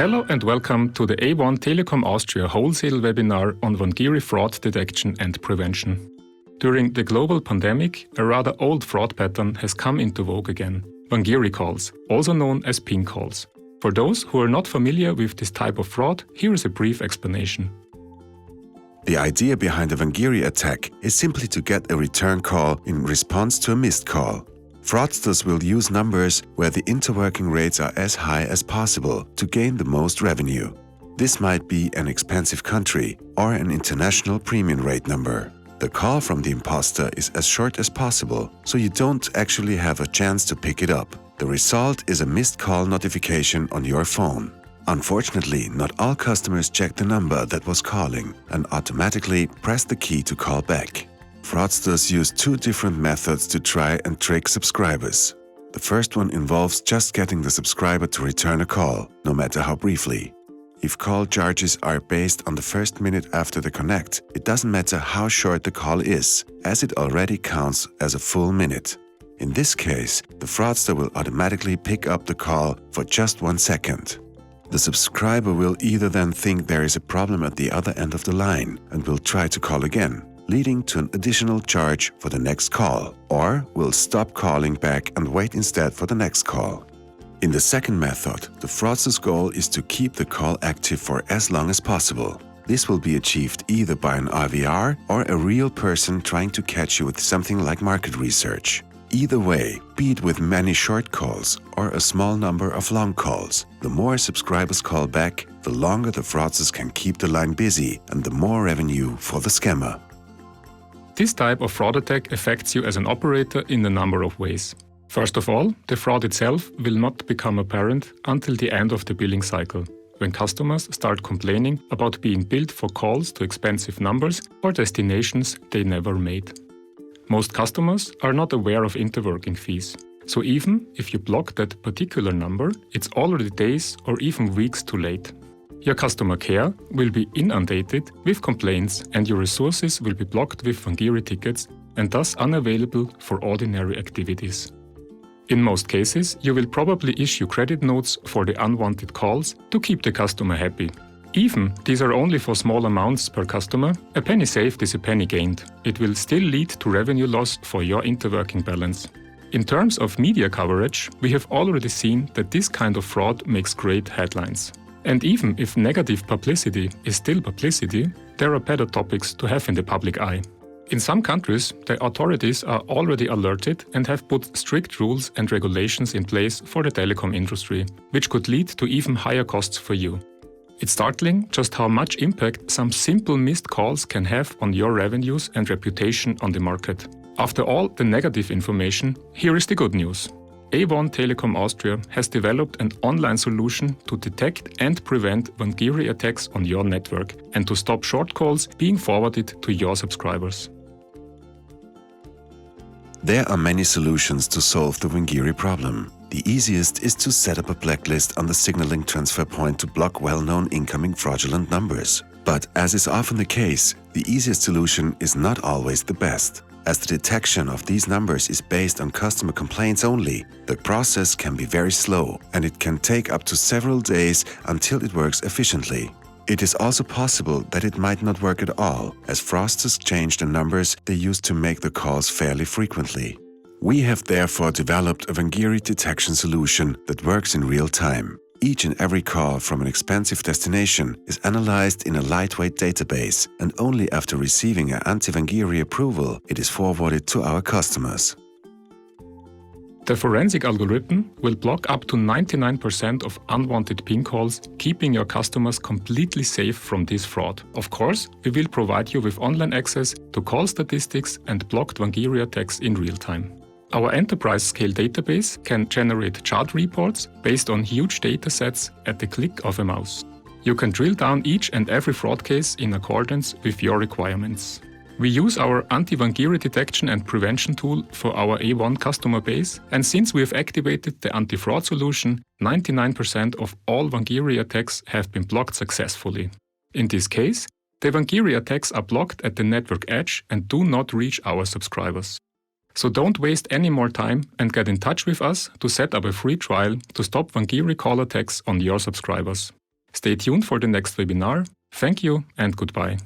Hello and welcome to the A1 Telekom Austria wholesale webinar on Wangiri fraud detection and prevention. During the global pandemic, a rather old fraud pattern has come into vogue again: Wangiri calls, also known as ping calls. For those who are not familiar with this type of fraud, here is a brief explanation. The idea behind a Wangiri attack is simply to get a return call in response to a missed call. Fraudsters will use numbers where the interworking rates are as high as possible to gain the most revenue. This might be an expensive country or an international premium rate number. The call from the imposter is as short as possible, so you don't actually have a chance to pick it up. The result is a missed call notification on your phone. Unfortunately, not all customers check the number that was calling and automatically press the key to call back. Fraudsters use two different methods to try and trick subscribers. The first one involves just getting the subscriber to return a call, no matter how briefly. If call charges are based on the first minute after the connect, it doesn't matter how short the call is, as it already counts as a full minute. In this case, the fraudster will automatically pick up the call for just 1 second. The subscriber will either then think there is a problem at the other end of the line and will try to call again, leading to an additional charge for the next call, or will stop calling back and wait instead for the next call. In the second method, the fraudster's goal is to keep the call active for as long as possible. This will be achieved either by an IVR or a real person trying to catch you with something like market research. Either way, be it with many short calls or a small number of long calls, the more subscribers call back, the longer the fraudsters can keep the line busy and the more revenue for the scammer. This type of fraud attack affects you as an operator in a number of ways. First of all, the fraud itself will not become apparent until the end of the billing cycle, when customers start complaining about being billed for calls to expensive numbers or destinations they never made. Most customers are not aware of interworking fees, so even if you block that particular number, it's already days or even weeks too late. Your customer care will be inundated with complaints and your resources will be blocked with Wangiri tickets and thus unavailable for ordinary activities. In most cases, you will probably issue credit notes for the unwanted calls to keep the customer happy. Even these are only for small amounts per customer, a penny saved is a penny gained. It will still lead to revenue loss for your interworking balance. In terms of media coverage, we have already seen that this kind of fraud makes great headlines. And even if negative publicity is still publicity, there are better topics to have in the public eye. In some countries, the authorities are already alerted and have put strict rules and regulations in place for the telecom industry, which could lead to even higher costs for you. It's startling just how much impact some simple missed calls can have on your revenues and reputation on the market. After all the negative information, here is the good news. A1 Telekom Austria has developed an online solution to detect and prevent Wangiri attacks on your network and to stop short calls being forwarded to your subscribers. There are many solutions to solve the Wangiri problem. The easiest is to set up a blacklist on the signaling transfer point to block well-known incoming fraudulent numbers. But as is often the case, the easiest solution is not always the best. As the detection of these numbers is based on customer complaints only, the process can be very slow and it can take up to several days until it works efficiently. It is also possible that it might not work at all, as fraudsters change the numbers they use to make the calls fairly frequently. We have therefore developed a Wangiri detection solution that works in real time. Each and every call from an expensive destination is analyzed in a lightweight database, and only after receiving an anti-Wangiri approval it is forwarded to our customers. The forensic algorithm will block up to 99% of unwanted ping calls, keeping your customers completely safe from this fraud. Of course, we will provide you with online access to call statistics and blocked Wangiri attacks in real time. Our enterprise-scale database can generate chart reports based on huge datasets at the click of a mouse. You can drill down each and every fraud case in accordance with your requirements. We use our anti-Wangiri detection and prevention tool for our A1 customer base, and since we have activated the anti-fraud solution, 99% of all Wangiri attacks have been blocked successfully. In this case, the Wangiri attacks are blocked at the network edge and do not reach our subscribers. So don't waste any more time and get in touch with us to set up a free trial to stop Wangiri call attacks on your subscribers. Stay tuned for the next webinar. Thank you and goodbye.